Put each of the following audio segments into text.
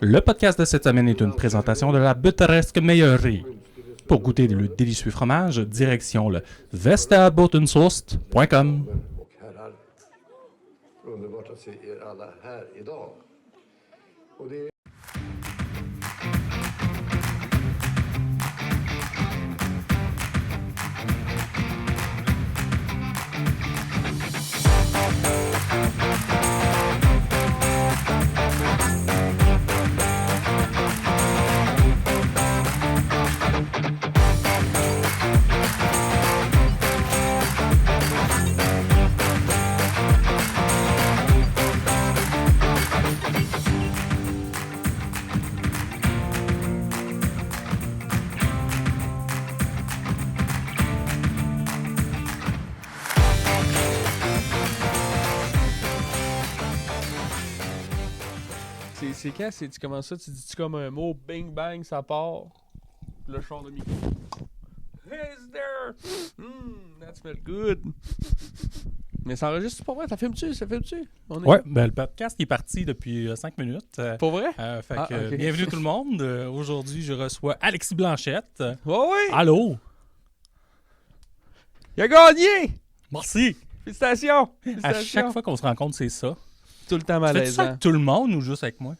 Le podcast de cette semaine est une présentation de la Buttaresque Meillerie. Pour goûter le délicieux fromage, direction le vestabotensost.com. Och herrar, underbart att se er alla här idag. Och det C'est quand? Tu commences ça? Tu dis-tu comme un mot? Bing bang, ça part. Puis le chant de micro. Is there? That smells good. Mais ça enregistre pas vrai? Ça filme-tu? Ça filme-tu? Ouais, ben le podcast est parti depuis 5 minutes. Pour vrai? Ok. Ok. Bienvenue tout le monde. Aujourd'hui, je reçois Alexis Blanchette. Ouais! Allô? Il a gagné! Merci. Félicitations! À Félicitations! chaque fois qu'on se rencontre, c'est ça. Tout le temps Tu fais ça malaisant. avec tout le monde ou juste avec moi?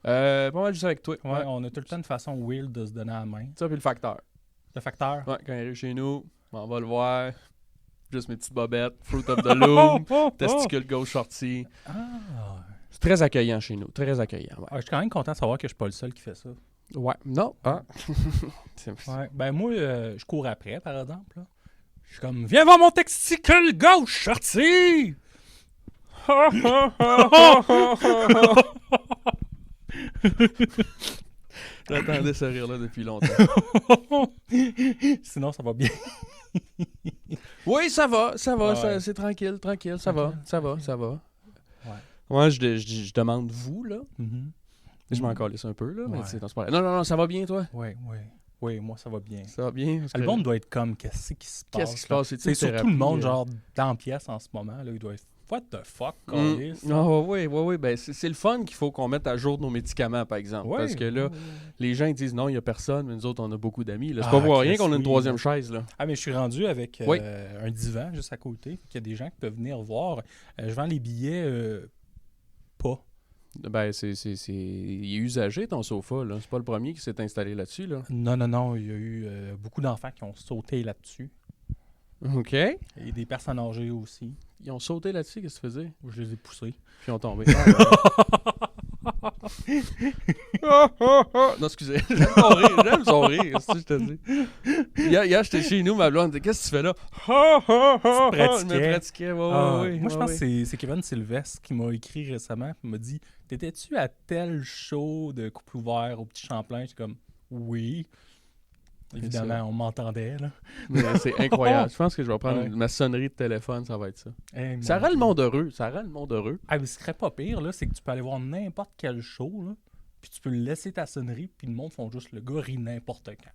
Pas mal juste avec toi. Ouais, on a tout le temps une façon weird de se donner la main. Ça, puis le facteur. Le facteur? Ouais, quand il arrive chez nous, on va le voir. Juste mes petites bobettes. Fruit of the Loom. Testicule gauche sorti. Ah. C'est très accueillant chez nous. Très accueillant. Ouais. Je suis quand même content de savoir que je suis pas le seul qui fait ça. Ouais. Non. Ah. Ouais. Ben moi, je cours après, par exemple. Là. Je suis comme, viens voir mon testicule gauche sorti! J'attendais ce rire-là depuis longtemps. Sinon, ça va bien. Oui, ça va. Ouais. C'est tranquille, ça va. Ouais. Ouais, je demande vous, là. Mhm. Je m'en calisse un peu, là. Mais Ouais. c'est pas grave. Non, ça va bien, toi? Oui, moi, ça va bien. Ça va bien? Parce que- Le monde doit être comme, qu'est-ce qui se passe? Qu'est-ce qui se là? passe? C'est surtout le monde, genre, dans la pièce en ce moment. Là, il doit être, what the fuck, câlisse? Oui. Ben, c'est le fun qu'il faut qu'on mette à jour nos médicaments, par exemple. Ouais. Parce que là, les gens ils disent non, il n'y a personne, mais nous autres, on a beaucoup d'amis. là. C'est Ah, pas pour rien Chris, qu'on a une oui. troisième chaise, là. Ah, mais je suis rendu avec Oui. un divan juste à côté. Il y a des gens qui peuvent venir voir. Je vends les billets pas. Ben, il est usagé, ton sofa, là. C'est pas le premier qui s'est installé là-dessus, là. Non. Il y a eu beaucoup d'enfants qui ont sauté là-dessus. OK. Et des personnes âgées aussi. Ils ont sauté là-dessus, qu'est-ce que tu faisais? Je les ai poussés. Puis ils ont tombé. Non, excusez. J'aime son rire, c'est ce que je te dis. Hier, j'étais chez nous, ma blonde, qu'est-ce que tu fais là? Je me pratiquais, oui. Moi, je pense que c'est Kevin Sylvestre qui m'a écrit récemment et m'a dit « T'étais-tu à tel show de couple ouvert au Petit Champlain? » J'étais comme « Oui. » Évidemment, on m'entendait. Là. Mais c'est incroyable. Je pense que je vais prendre Ouais. ma sonnerie de téléphone, ça va être ça. Hey, Ça mon rend le Dieu. monde heureux. Ça rend le monde heureux. Ah, mais ce qui serait pas pire, là, c'est que tu peux aller voir n'importe quel show, là, puis tu peux laisser ta sonnerie, puis le monde font juste le gars rit n'importe quand.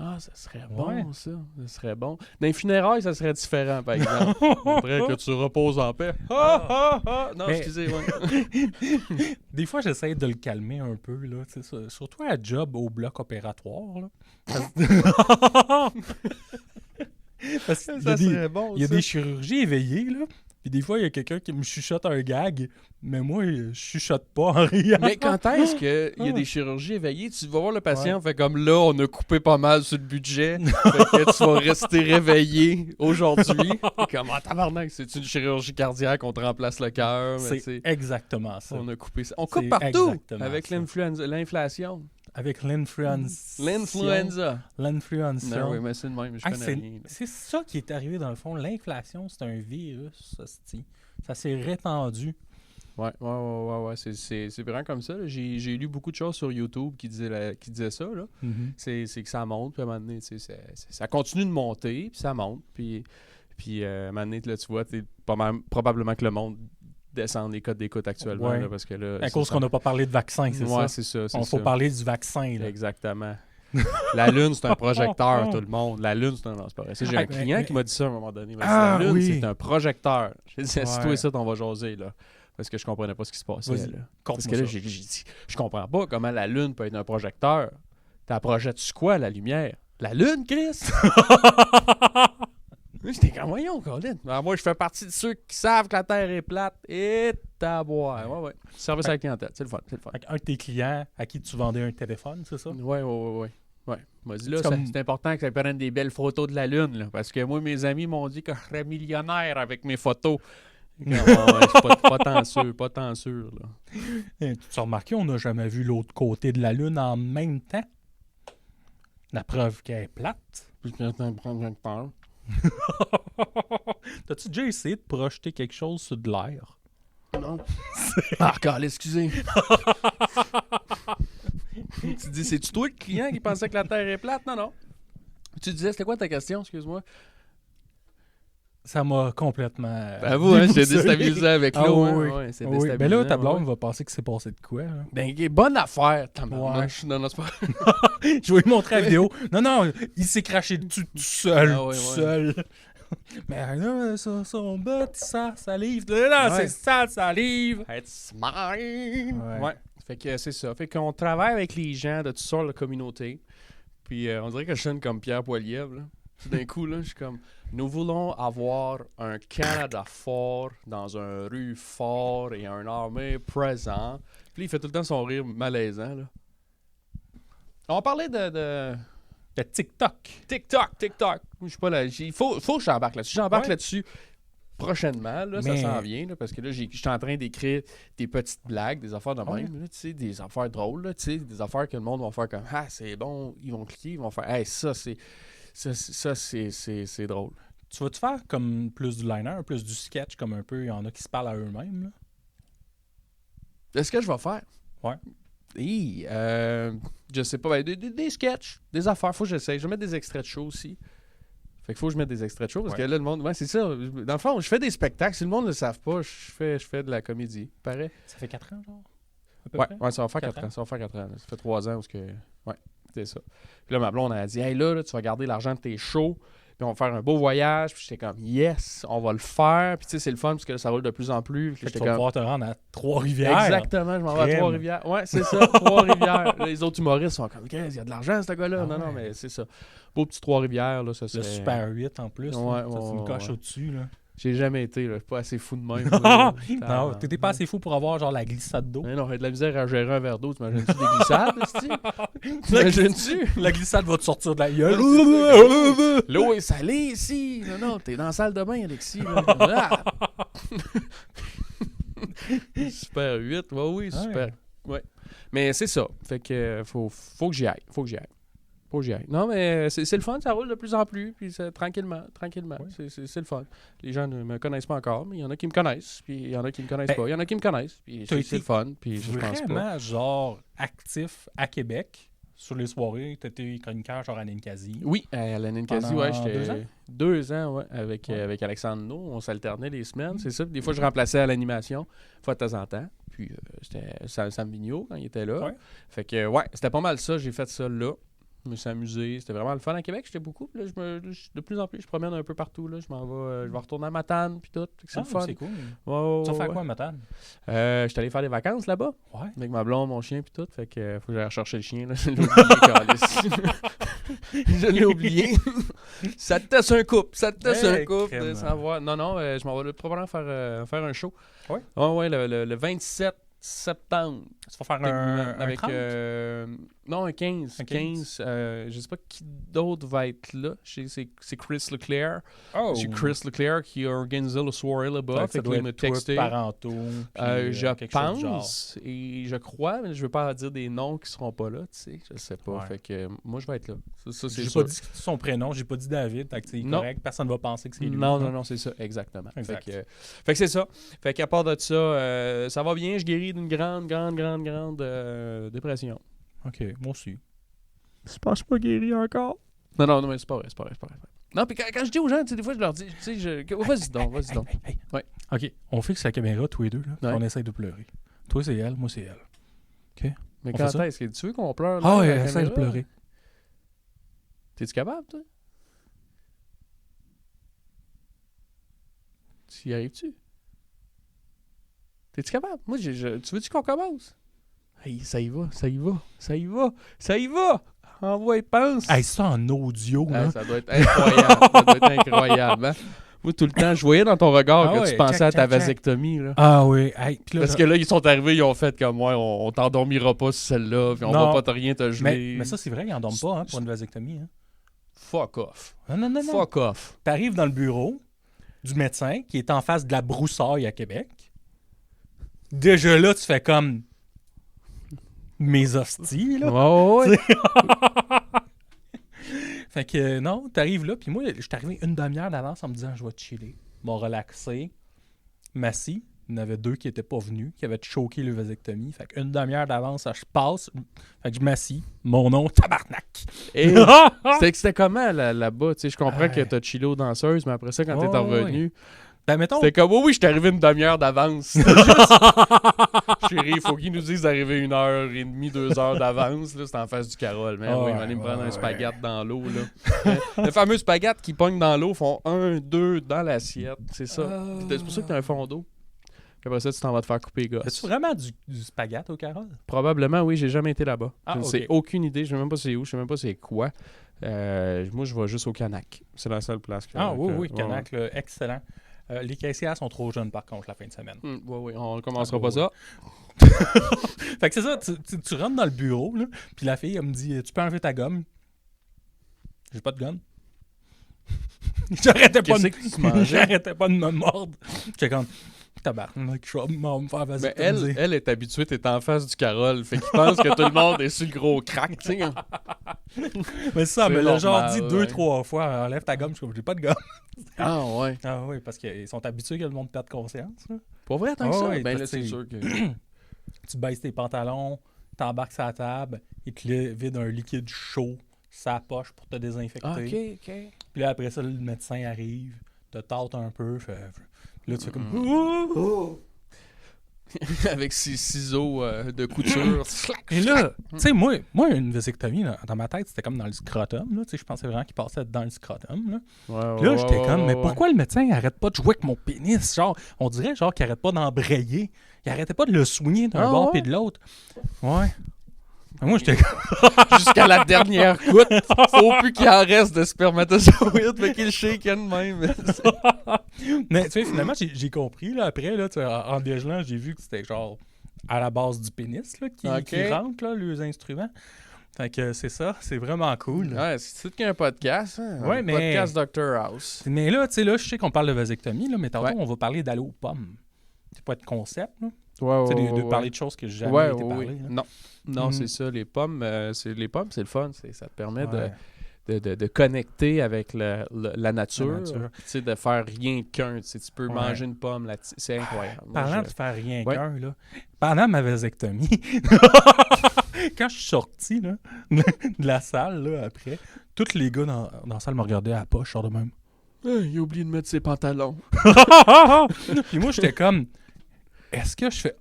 Ah, ça serait Ouais. bon, ça. Ça serait bon. Dans les funérailles, ça serait différent, par exemple. Après que tu reposes en paix. Non, Mais- excusez, ouais. Des fois, j'essaie de le calmer un peu, là, tu sais, surtout à job au bloc opératoire. Là. Parce qu'il y a Ça des, serait bon, il y a ça. des chirurgies éveillées, là. Puis des fois, il y a quelqu'un qui me chuchote un gag, mais moi, je chuchote pas en riant. Mais quand est-ce qu'il y a des chirurgies éveillées, tu vas voir le patient, fait comme là, on a coupé pas mal sur le budget, fait que tu vas rester réveillé aujourd'hui. Comme, ah, tabarnak, c'est une chirurgie cardiaque, on te remplace le cœur. mais C'est tu sais, exactement ça. on a coupé ça. On coupe C'est partout exactement avec ça. Avec l'inflation. l'influence. L'influenza. L'influence. Non, oui, mais c'est le même, je connais rien. là. C'est ça qui est arrivé dans le fond. L'inflation, c'est un virus, hostie. Ça s'est répandu. Ouais. C'est vraiment comme ça. là. J'ai lu beaucoup de choses sur YouTube qui disaient ça. Là. C'est que ça monte, puis à un moment donné, tu sais, ça continue de monter, puis ça monte. Puis à un moment donné, là, tu vois, probablement que le monde descend les codes d'écoute actuellement. Ouais. Là, parce que là, À c'est cause ça. qu'on n'a pas parlé de vaccin, c'est Ouais, ça? c'est ça. On faut parler du vaccin. Là. Exactement. La Lune, c'est un projecteur, tout le monde. La Lune, c'est un... Non, c'est pas vrai. Ça, j'ai Ah, un client mais- qui m'a dit ça à un moment donné. Ah, La Lune, oui. c'est un projecteur. J'ai dit, assis-toi Ouais. ici, on va jaser, là. Parce que je comprenais pas ce qui se passait. Vas-y, Là. compte-moi Parce que là, ça. j'ai dit, je comprends pas comment la Lune peut être un projecteur. T'as projettes sur quoi, la lumière? La Lune, Chris? J'étais comme, voyons, Colin. Alors, moi, je fais partie de ceux qui savent que la Terre est plate. Et taboire. Ouais. Service à la clientèle. C'est le fun. Un de tes clients à qui tu vendais un téléphone, c'est ça? Ouais. Moi, dis là, C'est comme- c'est important que ça prenne des belles photos de la Lune, là, parce que moi, mes amis m'ont dit que je serais millionnaire avec mes photos. Je suis pas tant sûr, là. Tu as remarqué, on n'a jamais vu l'autre côté de la Lune en même temps? La preuve qu'elle est plate. Puis quand t'en prends une part. T'as-tu déjà essayé de projeter quelque chose sur de l'air? Non. Carl, excusez. Tu dis, c'est-tu toi le client qui pensait que la Terre est plate? Non. Tu disais, c'était quoi ta question? Excuse-moi. Ça m'a complètement. Avoue, hein, j'étais déboussolé. déstabilisé avec Ah l'eau. oui. Ouais, c'est Oui. déstabilisant. Ben là, ta blonde ouais. va penser que c'est passé de quoi. Hein? Ben, bonne affaire, tabarnak. Non, c'est pas... Je vais lui montrer la vidéo. Non, il s'est craché dessus tout seul. Ah ouais, tout ouais. seul. Mais là, son bot, ça salive. Là, Ouais. c'est ça, salive. It's mine! Ouais. Ouais. Fait que c'est ça. Fait qu'on travaille avec les gens de toutes sortes de communautés. Puis on dirait que je sonne comme Pierre Poilievre, là. Tout d'un coup, là, je suis comme... Nous voulons avoir un Canada fort dans un rue fort et un armée présent. Puis il fait tout le temps son rire malaisant, là. On parlait de Le TikTok. TikTok. Je suis pas là. Il faut que j'embarque là-dessus. J'embarque Ouais. là-dessus prochainement. Là, Mais- ça s'en vient. Là, parce que là, je suis en train d'écrire des petites blagues, des affaires de Ouais. même. Là, tu sais, des affaires drôles. Là, tu sais, des affaires que le monde va faire comme ah, c'est bon. Ils vont cliquer. Ils vont faire hey, ça, c'est drôle. Tu vas-tu faire comme plus du liner, plus du sketch, comme un peu, il y en a qui se parlent à eux-mêmes, là? Est-ce que je vais faire? Ouais. Je sais pas. Ben, des sketchs, des affaires. Faut que j'essaye. Je vais mettre des extraits de show aussi. Fait qu'il faut que je mette des extraits de show parce que là, le monde. Ouais, c'est ça. Dans le fond, je fais des spectacles. Si le monde ne le savent pas, je fais de la comédie. Pareil. Ça fait 4 ans, genre? À peu Ouais, près? ouais, ça va faire 4 ans. Ça va faire 4 ans. Là. Ça fait 3 ans où que. Ouais, c'est ça. Puis là, ma blonde, elle a dit hey, là, tu vas garder l'argent de tes shows. Puis on va faire un beau voyage. Puis j'étais comme yes, on va le faire. Puis tu sais, c'est le fun parce que là, ça roule de plus en plus. Puis Fait que j'étais tu vas comme. pouvoir te rendre à Trois-Rivières. Exactement, je m'en vais à Crème. Trois-Rivières. Ouais, c'est ça, Trois-Rivières. Là, les autres humoristes sont comme, il y a de l'argent, ce gars-là. Ah non, ouais. mais c'est ça. Beau petit Trois-Rivières, là, ça Le serait... Super 8 en plus. Ouais, là. Ça, c'est une ouais, coche ouais. au-dessus. Là. J'ai jamais été, là. Pas assez fou de même. là. Non, t'étais pas assez fou pour avoir genre la glissade d'eau. Mais non, j'ai de la misère à gérer un verre d'eau. T'imagines-tu des glissades, esti? T'imagines-tu? La glissade va te sortir de la gueule. L'eau est salée ici. Non, t'es dans la salle de bain, Alexis. Là. Ah! Super 8, ouais, oui, super. Ouais. Mais c'est ça. Fait que faut que j'y aille. Faut que j'y aille. Non, mais c'est le fun, ça roule de plus en plus. Puis tranquillement. Ouais. C'est le fun. Les gens ne me connaissent pas encore, mais il y en a qui me connaissent. Puis il y en a qui me connaissent pas. Il y en a qui me connaissent. Puis t'as c'est le été fun. Puis je pense pas. Vraiment, genre, actif à Québec sur les soirées. T'étais chroniqueur genre à Ninkasi. Oui, à la Ninkasi, Pendant ouais, j'étais 2 ans? 2 ans, ouais, avec Ouais. Alexandre No. On s'alternait les semaines, c'est ça. Puis des fois, je remplaçais à l'animation, une fois de temps en temps. Puis c'était Sam Vigneault quand il était là. Ouais. Fait que, ouais, c'était pas mal ça. J'ai fait ça là. Je me suis amusé. C'était vraiment le fun à Québec. J'étais beaucoup. Puis là, de plus en plus, je promène un peu partout. Là. Je m'en vais, je vais retourner à Matane. Puis tout. Fait que c'est Ah, le fun. c'est cool. Ouais, Tu vas faire ouais. quoi, Matane? J'étais allé faire des vacances là-bas. Ouais. Avec ma blonde, mon chien, puis tout. Fait que faut que j'aille rechercher le chien. Là. Je l'ai oublié, câlisse. Je l'ai oublié. Ça te teste un couple. Hey, de crème. savoir. Non, je m'en vais probablement faire un show. Ouais? Ouais, le 27 septembre. Tu vas faire un avec 30? non, un 15. Un 15. Je sais pas qui d'autre va être là. C'est Chris Leclerc. Oh! C'est Chris Leclerc qui a organisé le soirée là-bas. Ça Fait doit qu'il m'a être toi, texté. parentaux. puis, Je quelque chose du genre. pense et je crois, mais je veux pas dire des noms qui seront pas là, tu sais, je sais pas. Ouais. Fait que moi je vais être là. Ça c'est J'ai sûr. pas dit son prénom, j'ai pas dit David, fait que c'est Non. correct, personne va penser que c'est lui. Non, c'est ça, exactement. Exact. Fait que c'est ça. Fait qu'à part de ça, ça va bien, je guéris d'une grande dépression. Ok, moi aussi. Je pense pas guéri encore. Non, mais c'est pas vrai. Non, puis quand je dis aux gens, tu sais, des fois je leur dis, tu sais, vas-y donc. Hey. Ouais. Ok, on fixe la caméra tous les deux, là, Ouais. on essaye de pleurer. Toi c'est elle, moi c'est elle. Mais On quand fait ça? est-ce que tu veux qu'on pleure? Ah là, ouais, à la essaye de caméra? pleurer. T'es-tu capable, toi? Tu y arrives-tu? T'es-tu capable? Moi, tu veux-tu qu'on commence? Hey, ça y va. Envoie, pense. Hey, ça en audio, là. Ça doit être incroyable. Hein? Moi, tout le temps, je voyais dans ton regard que tu pensais à ta vasectomie. Là. Ah oui. Hey, là, parce que là, ils sont arrivés, ils ont fait comme moi, on t'endormira pas sur celle-là, puis on va pas rien te geler. Mais ça, c'est vrai, ils n'endorment pas pour une vasectomie. Hein. Fuck off. Non. Fuck off. T'arrives dans le bureau du médecin qui est en face de la broussaille à Québec. Déjà là, tu fais comme mes hosties, là. Ouais. Fait que non, t'arrives là, puis moi, je suis arrivé une demi-heure d'avance en me disant je vais chiller, m'en relaxer. Massi, il y en avait 2 qui n'étaient pas venus, qui avaient choqué le vasectomie. Fait qu'une demi-heure d'avance, je passe. Fait que je m'assis. Mon nom, tabarnak. Et c'était comment là-bas? Tu sais, je comprends que t'as chillé aux danseuses, mais après ça, quand t'es revenu, ben, mettons... c'était comme oui, je suis arrivé une demi-heure d'avance. Chérie, il faut qu'ils nous disent d'arriver 1h30, 2 heures d'avance. Là, c'est en face du Carole. Mais oui, ils vont aller me prendre un spaghette dans l'eau. Là. Le fameux spaghette qui pogne dans l'eau font 1, 2 dans l'assiette. C'est ça. C'est pour ça que t'as un fond d'eau. Puis après ça, tu t'en vas te faire couper les gosses. As-tu vraiment du spaghette au Carole? Probablement, oui. J'ai jamais été là-bas. Je ne sais okay. aucune idée. Je ne sais même pas c'est où. Je sais même pas c'est quoi. Moi, je vais juste au Canac. C'est la seule place que... oui, Canac, là, excellent. Les caissières sont trop jeunes, par contre, la fin de semaine. Oui, on ne commencera pas ça. Fait que c'est ça, tu rentres dans le bureau, là, puis la fille, elle me dit, tu peux enlever ta gomme? J'ai pas de gomme. J'arrêtais pas de me mordre. J'étais comme, tabarnak, je vais me faire mais elle est habituée, t'es en face du Carole, fait qu'il pense que tout le monde est sur le gros crack, tu sais. Mais ça, mais le genre dit 2-3 fois, enlève ta gomme, je suis comme, j'ai pas de gomme. Ah ouais. Ah oui, parce qu'ils sont habitués que le monde perde conscience. Là. Pas vrai, tant que ça? Ouais, ben là, c'est sûr que... Tu baisses tes pantalons, t'embarques sur la table, il te vide un liquide chaud sa poche pour te désinfecter. OK. Puis là, après ça, le médecin arrive, te tâte un peu, là, tu fais comme... Avec ses ciseaux de couture. Et là, tu sais, moi, une vasectomie, là, dans ma tête, c'était comme dans le scrotum. Je pensais vraiment qu'il passait dans le scrotum. Là, là j'étais comme, mais pourquoi le médecin arrête pas de jouer avec mon pénis? Genre, on dirait genre qu'il arrête pas d'embrayer. Il arrêtait pas de le soigner d'un bord et de l'autre. Ouais. Moi, j'étais jusqu'à la dernière goutte. Faut plus qu'il en reste de spermatozoïdes, mais qu'il shake de même. Mais tu sais, finalement, j'ai compris. Là, après, là, en dégelant, j'ai vu que c'était genre à la base du pénis là, qui rentre, là, les instruments. Fait que c'est ça, c'est vraiment cool. Ouais, c'est tout qu'un podcast. Hein? Ouais, mais... Podcast Dr House. Mais là, tu sais, là, je sais qu'on parle de vasectomie, là, mais tantôt, on va parler d'allô aux pommes. C'est pas de concept, là. De parler de choses que j'ai jamais été parlé. Non, c'est ça. Les pommes, c'est le fun. Ça te permet de connecter avec la nature. De faire rien qu'un. Tu peux manger une pomme. C'est incroyable. Parlant de faire rien qu'un, là, pendant ma vasectomie, quand je suis sorti là, de la salle là, après, tous les gars dans la salle me regardaient à la poche, genre de même. Il a oublié de mettre ses pantalons. Puis moi, j'étais comme... Est-ce que je fais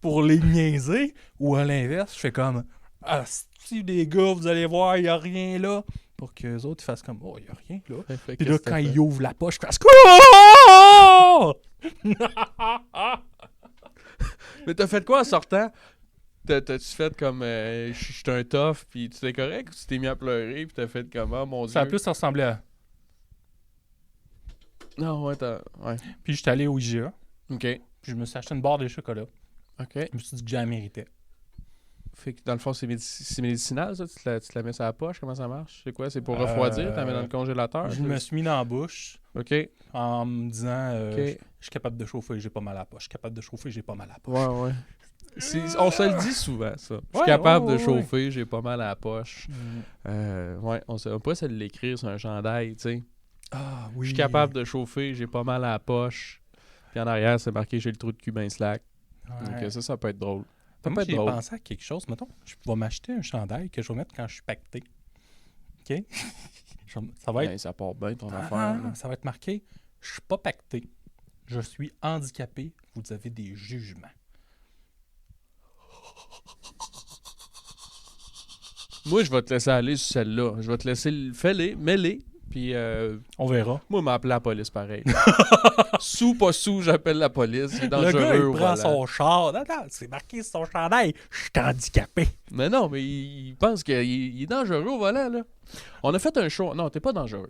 pour les niaiser ou à l'inverse, je fais comme si des gars, vous allez voir, il n'y a rien là pour que les autres ils fassent comme il n'y a rien là. Puis là, quand ils ouvrent la poche, je fasse Mais t'as fait quoi en sortant? T'as-tu fait comme je suis un tough, puis tu t'es correct ou tu t'es mis à pleurer, puis t'as fait comment, mon Dieu? Ça a plus ressemblé à... Non, ouais. Puis j'étais allé au IGA. OK. Puis je me suis acheté une barre de chocolat. OK. Je me suis dit que j'ai la méritais. Fait que dans le fond, c'est médicinal, ça? Tu te la mets sur la poche? Comment ça marche? C'est quoi? C'est pour refroidir? Tu la mets dans le congélateur? Je me suis mis dans la bouche. OK. En me disant je suis capable de chauffer, j'ai pas mal à la poche. Je suis capable de chauffer, j'ai pas mal à la poche. Ouais. On se le dit souvent, ça. Je suis capable de chauffer, j'ai pas mal à la poche. On pourrait se l'écrire sur un chandail, tu sais. Ah oui. Je suis capable de chauffer, j'ai pas mal à la poche. Puis en arrière, c'est marqué j'ai le trou de cul ben slack. Donc ça peut être drôle. Moi, j'ai pensé à quelque chose. Mettons, je vais m'acheter un chandail que je vais mettre quand je suis pacté. OK? Ça va être... ça part bien ton affaire. Ça va être marqué je suis pas pacté. Je suis handicapé. Vous avez des jugements. Moi, je vais te laisser aller sur celle-là. Je vais te laisser... Fais-les, mets-les. Puis, on verra. Moi, m'a appelé la police pareil. Sous, pas sous, j'appelle la police. C'est dangereux. Le gars, il prend son char. Attends, c'est marqué sur son chandail. Je suis handicapé. Mais non, mais il pense qu'il est dangereux au volant, là. On a fait un show. Non, t'es pas dangereux.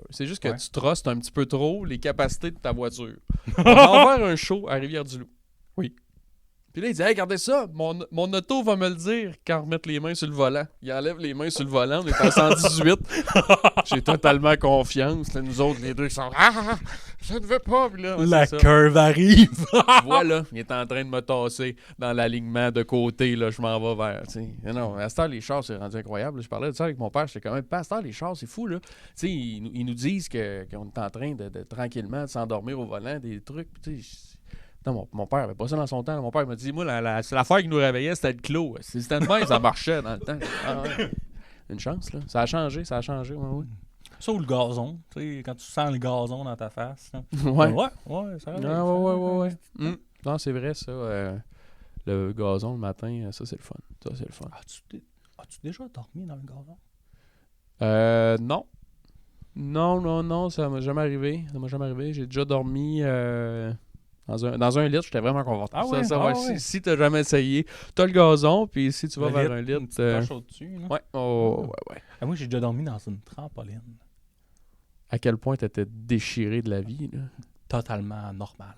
C'est juste que tu trustes un petit peu trop les capacités de ta voiture. On va faire un show à Rivière-du-Loup. Oui. Puis là, il dit, hey, regardez ça, mon auto va me le dire quand remettre les mains sur le volant. Il enlève les mains sur le volant, on est à 118. J'ai totalement confiance. Là, nous autres, les deux, qui sont je ne veux pas. Puis là, la curve arrive. Voilà, il est en train de me tasser dans l'alignement de côté. Là, je m'en vais vers. Mais non, à cette heure, les chars, c'est rendu incroyable. Là, je parlais de ça avec mon père. J'étais quand même pas à cette heure, les chars, c'est fou. Là. Ils nous disent qu'on est en train de tranquillement de s'endormir au volant, des trucs. Non, mon père avait pas ça dans son temps. Mon père m'a dit, moi, c'est l'affaire qui nous réveillait, c'était le clos. Si c'était de même, ça marchait dans le temps. Ah, ouais. Une chance, là. Ça a changé. Ouais. Ça ou le gazon, tu sais, quand tu sens le gazon dans ta face. Ouais. Ouais, ça va. Ouais. Non, c'est vrai, ça. Le gazon le matin, ça, c'est le fun. As-tu déjà dormi dans le gazon? Non. Non, ça m'a jamais arrivé. J'ai déjà dormi... Dans un lit, j'étais vraiment confortable. Si t'as jamais essayé, t'as le gazon, puis si tu vas vers un lit... Une petite poche au-dessus. Ouais. Ah, moi, j'ai déjà dormi dans une trampoline. À quel point t'étais déchiré de la vie, là? Totalement normal.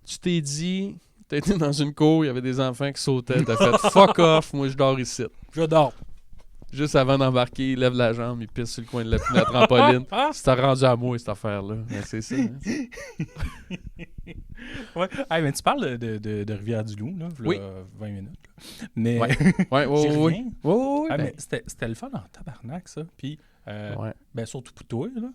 Tu t'es dit... T'étais dans une cour, il y avait des enfants qui sautaient, t'as fait « fuck off, moi je dors ici ». Je dors. Juste avant d'embarquer, il lève la jambe, il pisse sur le coin de la trampoline. C'était rendu à moi, cette affaire-là. Ben, c'est ça. Ouais. Hey, mais tu parles de Rivière-du-Loup, là, oui. 20 minutes. Là. Mais oui. Mais c'était le fun en tabarnak, ça. Puis, ben, surtout pour toi, là.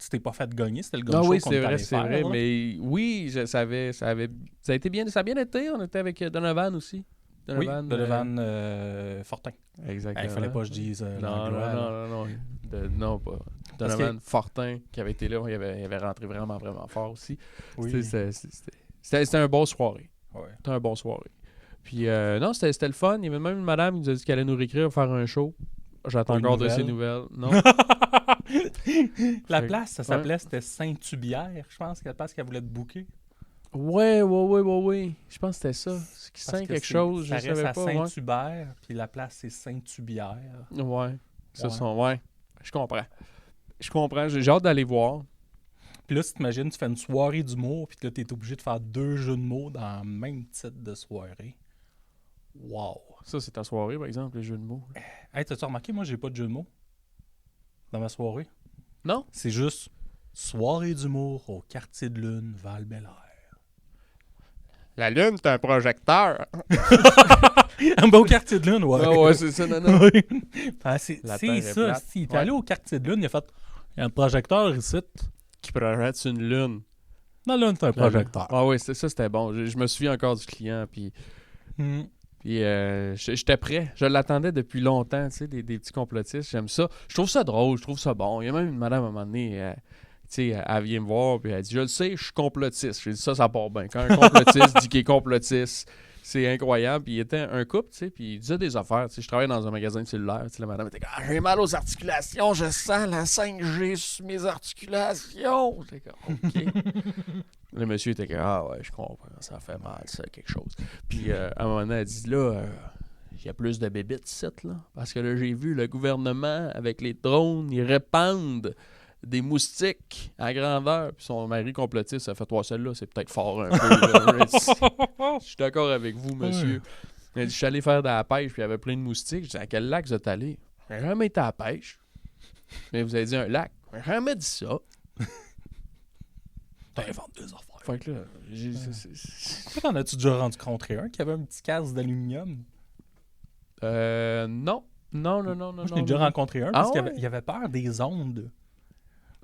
Tu t'es pas fait gagner, c'était le gun show qu'on t'allait faire. C'est vrai, là. mais oui, ça a été bien, ça a bien été. On était avec Donovan aussi. Donovan Fortin. Exactement. Il fallait pas que je dise non, pas. Donovan Fortin, qui avait été là, il avait rentré vraiment, vraiment fort aussi. Oui. C'était un bon soirée. Ouais. C'était un bon soirée. Puis, non, c'était le fun. Il y avait même une madame qui nous a dit qu'elle allait nous réécrire, faire un show. J'attends encore de ses nouvelles. Non. La place, ça s'appelait, c'était Saint-Tubière, je pense, parce qu'elle voulait te booker. Ouais. Je pense que c'était ça. Saint quelque chose, je savais pas. Ça reste à Saint-Hubert, puis la place, c'est Saint-Tubière. Ouais. Je comprends. J'ai hâte d'aller voir. Puis là, si t'imagines, tu fais une soirée d'humour, puis là, t'es obligé de faire 2 jeux de mots dans le même titre de soirée. Wow! Ça, c'est ta soirée, par exemple, les jeux de mots. Hey, t'as-tu remarqué, moi, j'ai pas de jeu de mots dans ma soirée? Non? C'est juste soirée d'humour au quartier de lune, Val-Bélair. La lune, c'est un projecteur. Un beau quartier de lune, ouais. Ouais, c'est ça, non. C'est ça. Si il est allé au quartier de lune, il a fait un projecteur ici. Qui projette sur une lune. La lune, c'est un projecteur. Ah oui, ça, c'était bon. Je me souviens encore du client, puis... Puis j'étais prêt. Je l'attendais depuis longtemps, tu sais, des petits complotistes. J'aime ça. Je trouve ça drôle, je trouve ça bon. Il y a même une madame à un moment donné, tu sais, elle vient me voir, puis elle dit, je le sais, je suis complotiste. J'ai dit, ça part bien. Quand un complotiste dit qu'il est complotiste, c'est incroyable. Puis il était un couple, tu sais, puis il disait des affaires. Tu sais, je travaillais dans un magasin de cellulaire. Tu sais, la madame était comme, j'ai mal aux articulations, je sens la 5G sur mes articulations. J'étais comme, OK. Le monsieur était comme, ouais, je comprends, ça fait mal, ça, quelque chose. Puis à un moment donné, elle dit, là, il y a plus de bébites ici, là. Parce que là, j'ai vu le gouvernement, avec les drones, ils répandent des moustiques à grandeur. Puis son mari complotiste a fait, toi, celle-là, c'est peut-être fort un peu. Je suis d'accord avec vous, monsieur. Il a dit, je suis allé faire de la pêche, puis il y avait plein de moustiques. Je dis, à quel lac vous êtes allé? J'ai jamais été à la pêche. Mais vous avez dit un lac. J'ai jamais dit ça. T'inventes des affaires. Fait que là, T'en as-tu déjà rencontré un qui avait un petit casque d'aluminium? Non. Non. Moi, je l'ai déjà rencontré un parce qu'il avait peur des ondes.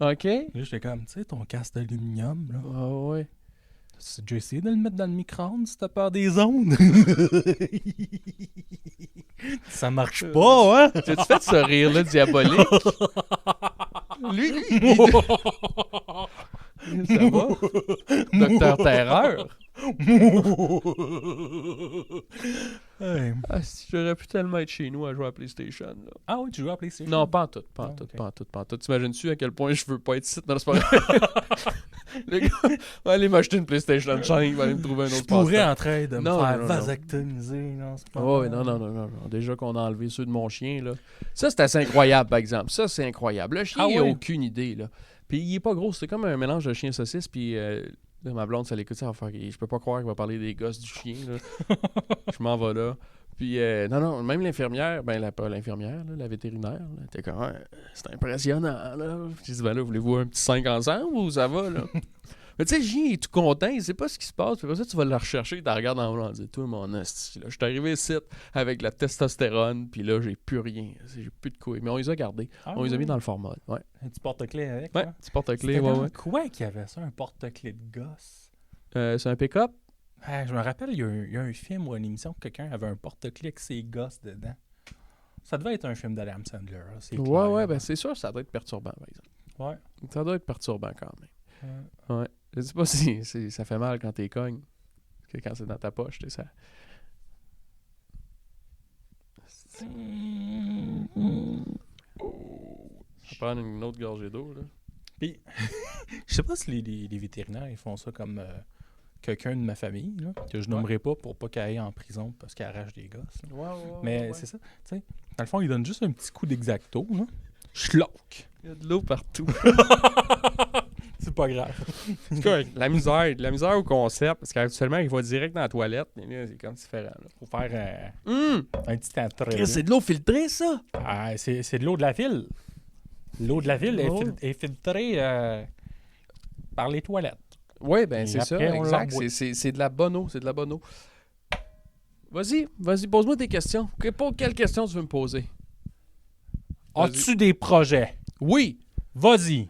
OK. Là, j'étais comme, tu sais, ton casque d'aluminium, là. Ah ouais. Tu as déjà essayé de le mettre dans le micro-ondes si t'as peur des ondes? Ça marche pas, hein? Tu fait ce rire-là diabolique? Lui, ça va? Docteur Terreur? Ouais. Ah, si, j'aurais pu tellement être chez nous à jouer à PlayStation. Là. Ah oui, tu joues à PlayStation? Non, pas en tout. Pas en Ah, tout, ok. pas en tout, pas en tout. T'imagines-tu à quel point je veux pas être ici dans le sport? Le gars va aller m'acheter une PlayStation 5, il va aller me trouver un autre Je pourrais passe-temps. en train de me Non, faire non, non. vasectomiser. Non, c'est pas Oh, oui, vrai. non. Déjà qu'on a enlevé ceux de mon chien, là. Ça, c'est assez incroyable, par exemple. Ça, c'est incroyable. Le chien, Ah il a oui? aucune idée, là. Puis il est pas gros. C'est comme un mélange de chien saucisse, puis... là, ma blonde, ça l'écoute, ça va faire... Je peux pas croire qu'il va parler des gosses du chien, là. Je m'en vais là. Puis, non, même l'infirmière, pas l'infirmière, là, la vétérinaire, là, elle était comme, c'est impressionnant, là. J'ai dit, là, voulez-vous un petit 5 ensemble ou ça va, là? Mais tu sais, le chien, il est tout content, il sait pas ce qui se passe. Puis après ça, tu vas le rechercher, tu regardes en blanc, tu dis, toi, mon esti, là, je suis arrivé ici avec la testostérone, puis là, j'ai plus rien. J'ai plus de couilles. Mais on les a gardés. On les a mis dans le format. Ouais. Un petit porte-clés avec. Ouais, quoi. petit porte-clés, C'était ouais, dans ouais. quoi qu'il y avait ça, un porte-clés de gosse? C'est un pick-up? Ah, je me rappelle, il y a un film ou une émission que quelqu'un avait un porte-clés avec ses gosses dedans. Ça devait être un film d'Adam Sandler. Là, c'est Ouais, clair, ouais, là. ben c'est sûr, ça doit être perturbant, par exemple. Ouais. Ça doit être perturbant quand même. Ouais. Ouais. Je sais pas si ça fait mal quand t'es cognes. Parce que quand c'est dans ta poche, tu sais, ça. Ça va prendre une autre gorgée d'eau, là. Puis, je sais pas si les vétérinaires ils font ça comme quelqu'un de ma famille, là, que je nommerai pas pour pas qu'elle aille en prison parce qu'elle arrache des gosses. Là. Mais c'est ça, tu sais, dans le fond, ils donnent juste un petit coup d'exacto, là. Schlock. Il y a de l'eau partout. C'est pas grave. En tout cas, la misère au concept, parce qu'actuellement, il va direct dans la toilette, mais là, c'est comme différent. Là. Faut faire un petit entrée. C'est de l'eau filtrée, ça! Ah, c'est de l'eau de la ville. L'eau de la ville est filtrée par les toilettes. Oui, ben Et c'est ça, après, on exact. l'emboîte. C'est de la bonne eau, c'est de la bonne eau. Vas-y, pose-moi tes questions. Pour quelles questions tu veux me poser? As-tu des projets? Oui! Vas-y.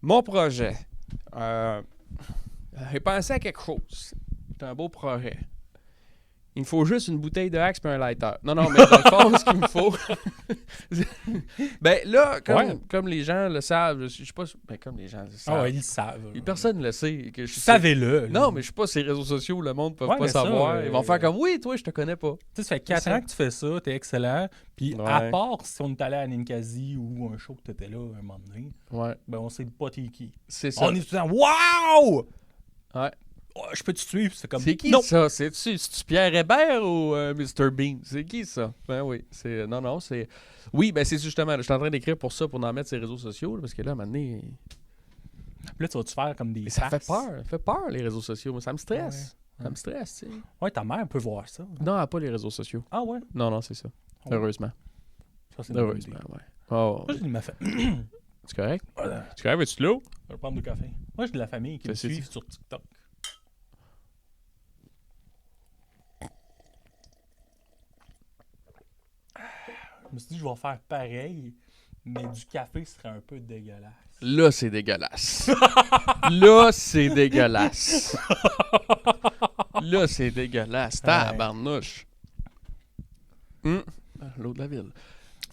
Mon projet. J'ai pensé à quelque chose. C'est un beau projet. Il me faut juste une bouteille de Axe et un lighter. Non, mais dans le fond, ce qu'il me faut... ben là, comme les gens le savent, je sais pas... Ben comme les gens le savent. Ah ouais, ils le savent. Personne ne le sait. Savez-le. là. Non, mais je suis pas sur les réseaux sociaux, le monde ne peut Ouais, pas mais ça, savoir. Ils vont faire comme, oui, toi, je te connais pas. Tu sais, ça fait 4 ans que tu fais ça, t'es excellent. Puis Ouais. à part si on est allé à Ninkasi ou un show que t'étais là un moment donné, Ouais, ben on sait pas t'es qui. c'est ça. On est tout le temps, wow! Ouais. Oh, je peux te suivre? C'est comme. C'est qui non. ça? C'est-tu Pierre Hébert ou Mr. Bean? C'est qui ça? Ben oui, c'est... Non, c'est... Oui, ben c'est justement, là, je suis en train d'écrire pour ça, pour en mettre sur les réseaux sociaux, là, parce que là, à un moment donné... Là, tu vas-tu faire comme des. Mais ça fait faces? peur, les réseaux sociaux. Moi, ça me stresse. Ouais. Ça me stresse, tu sais. Ouais, ta mère peut voir ça. Non, elle a pas les réseaux sociaux. Ah ouais? Non, c'est ça. Oh. Heureusement. Ça, c'est une bonne Heureusement, idée. ouais. Oh, Moi, j'ai de ma c'est correct? Voilà. C'est correct, veux-tu de l'eau? Je vais prendre du café. Moi, j'ai de la famille qui me C'est- suivent sur TikTok. Je me suis dit, je vais faire pareil, mais du café serait un peu dégueulasse. Là, c'est dégueulasse. Là, c'est dégueulasse. Là, c'est dégueulasse. Tabarnouche. L'eau de la ville.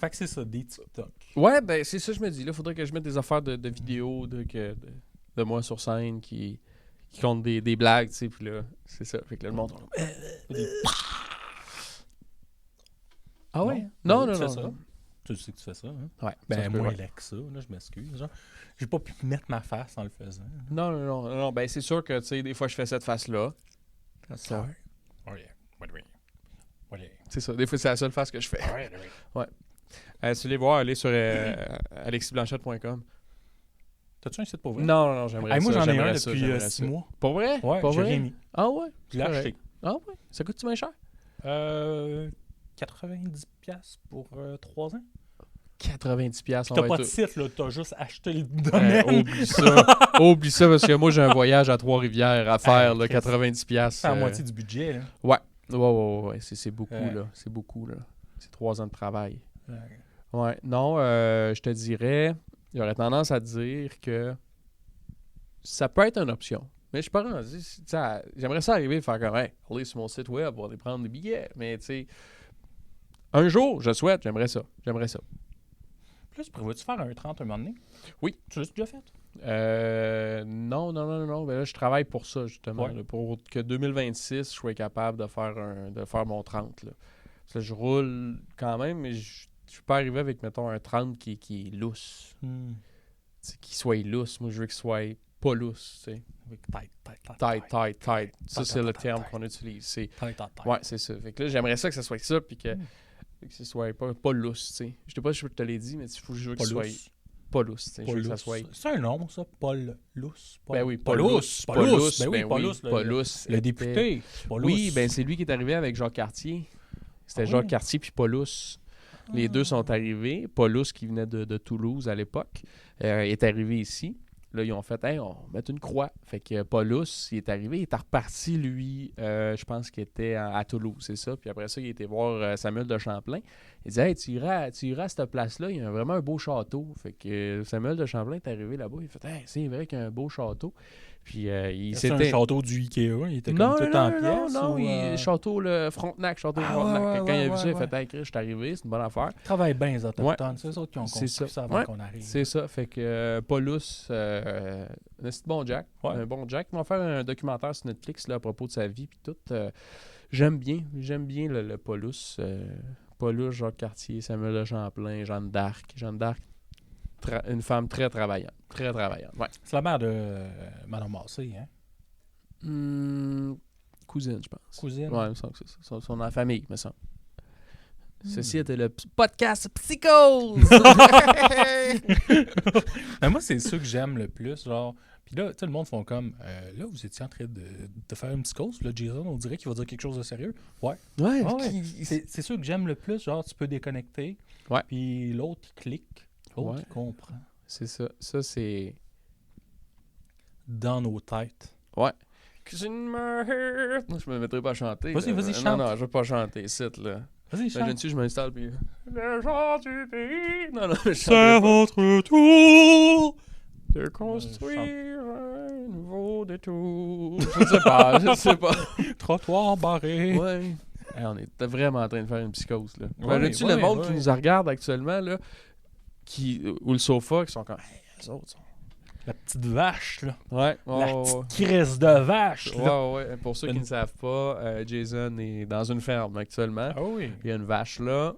Fait que c'est ça, des TikTok. Ouais, ben c'est ça que je me dis. Là, faudrait que je mette des affaires de vidéos de moi sur scène qui comptent des blagues, tu sais. Puis là, c'est ça. Fait que là, le monde... Ah ouais? Non. Tu fais ça. Tu sais que tu fais ça, hein? Ouais. Ben, ça, je peux, moins ouais. laid que ça, là, je m'excuse. Genre, j'ai pas pu mettre ma face en le faisant. Non. Ben c'est sûr que, tu sais, des fois, je fais cette face-là. Ça. C'est ça. Des fois, c'est la seule face que je fais. Si vous voulez voir, allez sur alexisblanchette.com. T'as-tu un site pour vrai? Non, j'aimerais Hey, ça. moi, j'en ai j'aimerais un ça, depuis j'aimerais 6 ça. mois. Pour vrai? Ouais, Pour j'ai vrai? rien mis. Ah ouais? Je l'ai acheté. Ah ouais? Ça coûte-tu moins cher? 90$ pour 3 ans. 90$. T'as pas de site, là. T'as juste acheté le domaine. Oublie ça. Oublie ça parce que moi, j'ai un voyage à Trois-Rivières à faire, là, 90$. C'est à moitié du budget, là. Ouais. C'est beaucoup, Ouais. là. C'est beaucoup, là. C'est 3 ans de travail. Ouais. Ouais. Non, je te dirais, j'aurais tendance à dire que ça peut être une option. Mais je suis pas rendu. J'aimerais ça arriver à faire comme, hey, aller sur mon site web pour aller prendre des billets. Mais tu sais, un jour, je souhaite, j'aimerais ça. Plus, prévois-tu faire un 30 un moment donné? Oui. Tu l'as déjà fait? Non. Ben là, je travaille pour ça, justement. Ouais. Là, pour que 2026, je sois capable de faire mon 30. Là. Parce que je roule quand même, mais je suis pas arrivé avec, mettons, un 30 qui est lousse. Qu'il soit lousse. Moi, je veux qu'il soit pas lousse. T'sais. Tight. Ça, c'est le terme qu'on utilise. C'est... Ouais, c'est ça. Fait que là, j'aimerais ça que ça soit ça, puis que ce soit pas lousse. T'sais. Je sais pas si je te l'ai dit, mais je veux que ce soit pas lousse. Je veux que ça soit... C'est un nom, ça, Paul Lousse. Ben oui, Paul Lousse. Paul Lousse. Ben oui, Paul Lousse. Paul Lousse. Le député. Oui, ben c'est lui qui est arrivé avec Jacques Cartier. C'était Jacques Cartier puis Paul Lousse. Les deux sont arrivés. Paul Lousse, qui venait de Toulouse à l'époque, est arrivé ici. Là, ils ont fait, hey, on va mettre une croix. Fait que Paul Lousse, il est arrivé, il est reparti, lui, je pense qu'il était à Toulouse, c'est ça. Puis après ça, il était voir Samuel de Champlain. Il disait, hey, tu iras à cette place-là, il y a vraiment un beau château. Fait que Samuel de Champlain est arrivé là-bas, il a fait, hey, c'est vrai qu'il y a un beau château. Puis c'est un château du Ikea, il était comme tout en pièces? Non, château le Frontenac, Quand il a vu ça, il a fait, hey, Chris, je suis arrivé, c'est une bonne affaire. Ils travaillent bien, les Autochtones, c'est eux autres qui ont construit ça avant qu'on arrive. C'est ça, fait que Paul Lousse, un bon Jack, un bon Jack. Ils vont faire un documentaire sur Netflix là, à propos de sa vie, puis tout. J'aime bien le Paul Lousse. Paul Lousse, Jacques Cartier, Samuel de Champlain, Jeanne d'Arc. Une femme très travaillante. Très travaillante, ouais. C'est la mère de Madame Massé, hein? Cousine, je pense. Cousine? Ouais, il me semble que c'est ça. Ils sont dans la famille, me semble. Ceci était le podcast Psychose! Mais moi, c'est ça que j'aime le plus, genre... Puis là, tu sais, le monde font comme... là, vous étiez en train de faire une psychose, puis là, Jason, on dirait qu'il va dire quelque chose de sérieux. Ouais. C'est ça que j'aime le plus, genre, tu peux déconnecter. Ouais. Puis l'autre, il clique. L'autre, il comprend. C'est ça. Ça, c'est... Dans nos têtes. Ouais. Je me mettrai pas à chanter. Vas-y, chante. Non, je veux pas chanter, c'est là. Vas-y, chante. Je m'installe, puis... Les gens du pays... Non, c'est votre tour de construire un nouveau détour. Je sais pas. Trottoir barré. Ouais. Hey, on est vraiment en train de faire une psychose, là. Le monde qui nous regarde actuellement, là, ou le sofa, qui sont comme... Hey, les autres sont... La petite vache, là. Ouais. La petite crisse de vache, là. Ouais. Pour ceux qui ne savent pas, Jason est dans une ferme actuellement. Ah oui. Il y a une vache là.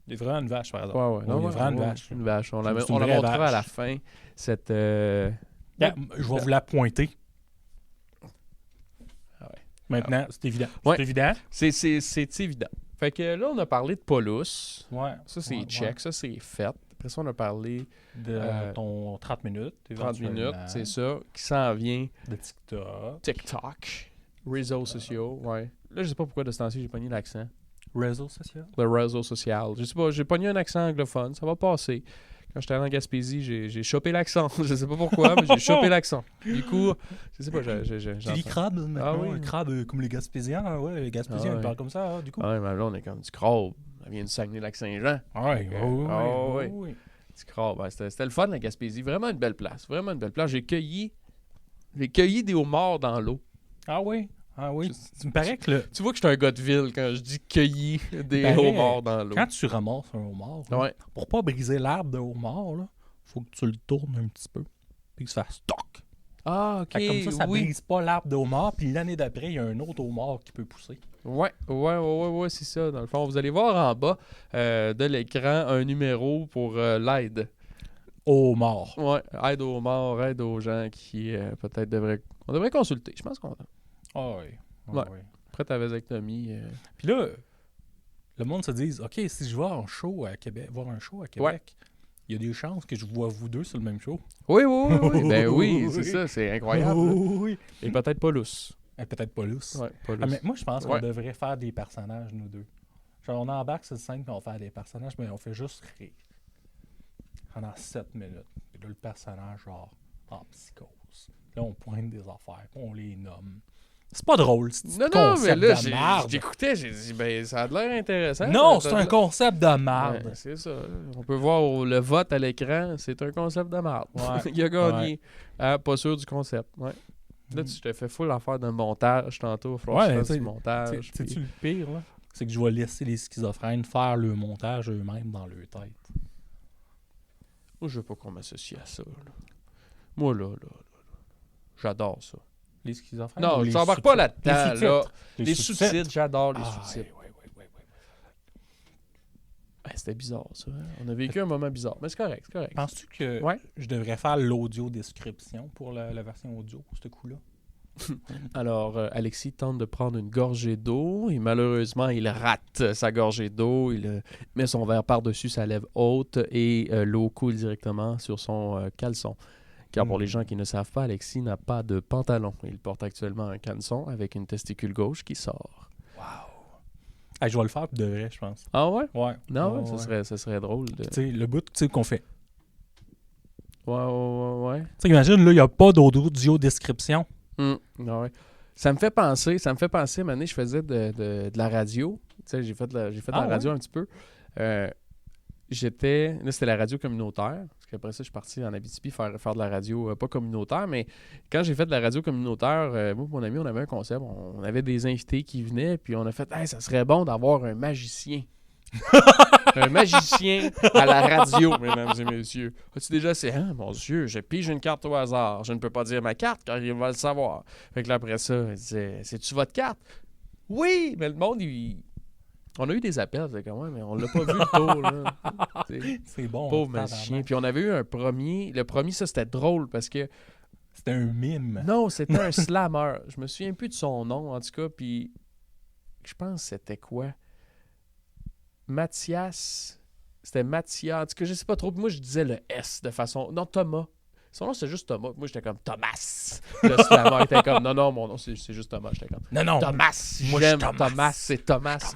Il y a vraiment une vache, par exemple. Ouais. Il y a vraiment une vache. Une vache. On la montrera à la fin. Cette... je vais vous la pointer. Ah ouais. Maintenant, c'est évident. Ouais. C'est évident. C'est évident. Fait que là, on a parlé de Paul Lousse. Ouais. Ça, c'est check. Ça, c'est fait. Après ça, on a parlé... De ton 30 minutes. 30 minutes, c'est ça. Qui s'en vient... De TikTok. TikTok. Réseaux sociaux, ouais. Là, je sais pas pourquoi de ce temps-ci, j'ai pogné l'accent. Réseau social? Le réseau social. Je sais pas, j'ai pogné un accent anglophone. Ça va passer. Quand j'étais allé en Gaspésie, j'ai chopé l'accent. Je sais pas pourquoi, mais j'ai chopé l'accent. Du coup, je sais pas, Tu dis crabe maintenant? Ah oui. Un crabe comme les Gaspésiens. Ouais, les Gaspésiens, ils parlent comme ça, hein, du coup. Ah ouais, mais là, on est comme du crabe. Ça vient du Saguenay-Lac-Saint-Jean. Oui. Du crabe. Ben, c'était le fun, la Gaspésie. Vraiment une belle place. Vraiment une belle place. J'ai cueilli des homards dans l'eau. Ah oui? Tu me paraît que Tu vois que je suis un gars de ville quand je dis cueilli des homards dans l'eau. Quand tu ramasses un homard, là, pour pas briser l'arbre de homard, il faut que tu le tournes un petit peu puis que ça fasse toc. Ah, ok. Comme ça brise pas l'arbre de homard, puis l'année d'après, il y a un autre homard qui peut pousser. Ouais, c'est ça. Dans le fond, vous allez voir en bas de l'écran un numéro pour l'aide. Aux morts. Ouais, aide aux morts, aide aux gens qui peut-être devraient... On devrait consulter, je pense qu'on... Ah oui. Ouais. Après ta vasectomie. Puis là, le monde se dit, OK, si je vais voir un show à Québec, il y a des chances que je vois vous deux sur le même show. Oui. Ben oui, c'est ça, c'est incroyable. Oui. Et peut-être pas lousse. Peut-être pas lousse. Ouais, pas lousse. Ah, mais moi, je pense qu'on devrait faire des personnages, nous deux. Genre, on embarque sur le scène et on fait des personnages, mais on fait juste rire. Pendant 7 minutes. Et là, le personnage, genre, en psychose. Là, on pointe des affaires, puis on les nomme. C'est pas drôle, c'est un concept mais là, j'écoutais, j'ai dit, ben, ça a l'air intéressant. Non, c'est un concept de merde. Ouais, c'est ça. On peut voir le vote à l'écran, c'est un concept de merde. Ouais. Il a gagné. Pas sûr du concept. Ouais. Là, tu te fais full affaire d'un montage tantôt. Il faut faire du montage. C'est-tu le pire, là? C'est que je vais laisser les schizophrènes faire le montage eux-mêmes dans leur tête. Moi, je veux pas qu'on m'associe à ça. Là. Moi, là, j'adore ça. Les schizophrènes? Non, je t'embarque pas là-dedans. Là. Les sous-titres. sous-titres, j'adore les sous-titres. Oui. C'était bizarre, ça. Hein? On a vécu un moment bizarre. Mais c'est correct. Penses-tu que je devrais faire l'audio-description pour la version audio, ce coup-là? Alors, Alexis tente de prendre une gorgée d'eau et malheureusement, il rate sa gorgée d'eau. Il met son verre par-dessus sa lèvre haute et l'eau coule directement sur son caleçon. Car pour les gens qui ne savent pas, Alexis n'a pas de pantalon. Il porte actuellement un caleçon avec une testicule gauche qui sort. Wow! Hey, je vais le faire de vrai, je pense. Ah ouais? Ouais. Non, ça serait drôle. Tu sais, le bout qu'on fait. Ouais. Tu sais, imagine, là, il n'y a pas d'audio-description. Ouais. Ça me fait penser, une année, je faisais de la radio. Tu sais, j'ai fait de la radio un petit peu. Là, c'était la radio communautaire. Parce qu'après ça, je suis parti en Abitibi faire de la radio, pas communautaire, mais quand j'ai fait de la radio communautaire, moi et mon ami, on avait un concept. On avait des invités qui venaient, puis on a fait « ça serait bon d'avoir un magicien. » Un magicien à la radio, mesdames et messieurs. As-tu déjà essayé? Mon Dieu, je pige une carte au hasard. Je ne peux pas dire ma carte car il va le savoir. Fait que là, après ça, il disait, c'est-tu votre carte? Oui, mais le monde, on a eu des appels, c'est comme, ouais, mais on l'a pas vu le tour, là. C'est bon. Pauvre magicien. Puis on avait eu un premier. Le premier, ça, c'était drôle parce que. C'était un mime. Non, c'était un slammer. Je me souviens plus de son nom, en tout cas. Puis je pense que c'était quoi? Mathias. C'était Mathias. En tout cas, je sais pas trop. Puis moi, je disais le S de façon. Non, Thomas. Son nom, c'est juste Thomas. Moi, j'étais comme Thomas. Le slammer était comme non, mon nom, c'est juste Thomas. J'étais comme non. Thomas. Moi, j'aime Thomas. Thomas. C'est Thomas.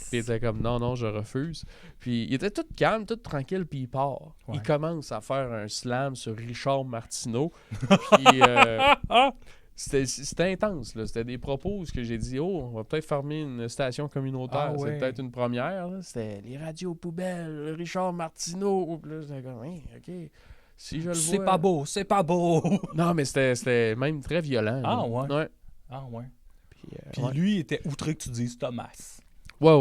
Puis il était comme non, je refuse. Puis il était tout calme, tout tranquille, puis il part. Ouais. Il commence à faire un slam sur Richard Martineau. Puis c'était intense, là. C'était des propos que j'ai dit, on va peut-être fermer une station communautaire. Ah, ouais. C'est peut-être une première. Là. C'était les radios poubelles, Richard Martineau. Puis là, j'étais comme, OK. Si je le vois. C'est pas beau. Non, mais c'était même très violent. Ah, là. ouais. Ah, ouais. Puis ouais. lui, il était outré que tu dises Thomas. Ouais.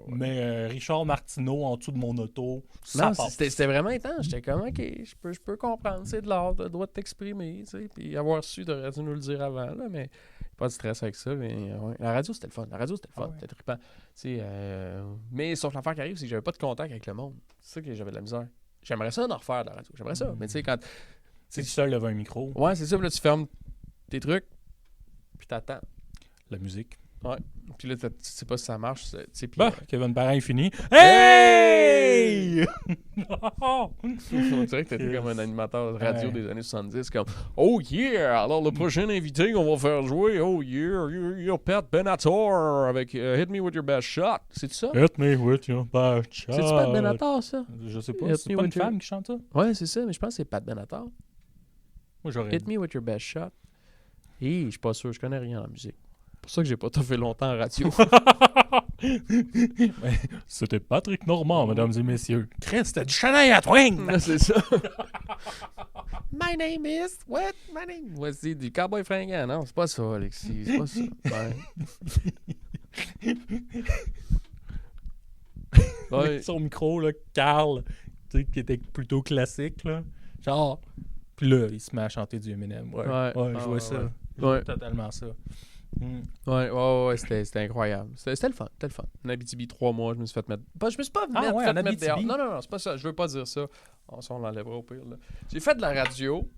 Mais Richard Martineau en dessous de mon auto, ça Non, passe. c'était vraiment intense. J'étais comme, OK, je peux comprendre. C'est de l'art, tu dois t'exprimer. Tu sais. Puis avoir su, t'aurais dû nous le dire avant. Là, mais pas de stress avec ça. Mais, ouais. La radio, c'était le fun. C'était trippant. Tu sais, mais sauf l'affaire qui arrive, c'est que j'avais pas de contact avec le monde. C'est ça que j'avais de la misère. J'aimerais ça en refaire de la radio. J'aimerais ça. Mais tu sais, quand. C'est seul devant un micro. Ouais, c'est ça. Puis là, tu fermes tes trucs, puis t'attends. La musique. Ouais. Puis là, tu sais pas si ça marche. Puis, Kevin Parent est fini. Hey! On dirait que t'étais comme un animateur de radio des années 70. Comme, oh yeah! Alors, le prochain invité qu'on va faire jouer, oh yeah, Pat Benatar avec Hit Me With Your Best Shot. C'est ça? Hit me with your best shot. C'est-tu Pat Benatar, ça? Je sais pas. C'est pas une femme qui chante ça? Ouais, c'est ça, mais je pense que c'est Pat Benatar. Moi, j'aurais Hit Me With Your Best Shot. Je suis pas sûr, je connais rien en musique. C'est pour ça que j'ai pas fait longtemps en radio. C'était Patrick Normand, mesdames et messieurs. Chris, c'était du Shania Twain! C'est ça. My name is... What? My name... Voici du cowboy fringant. Non, c'est pas ça, Alexis. C'est pas ça. Ouais. Avec son micro, là, Carl, tu sais, qui était plutôt classique, là. Genre... Puis là, il se met à chanter du Eminem. Ouais, je vois ça. Ouais. Je vois totalement ça. Ouais, c'était incroyable. C'était le fun, En Abitibi, 3 mois, je me suis fait mettre... Je me suis pas fait mettre dehors. Non, c'est pas ça. Je veux pas dire ça. On l'enlèvera au pire. Là. J'ai fait de la radio.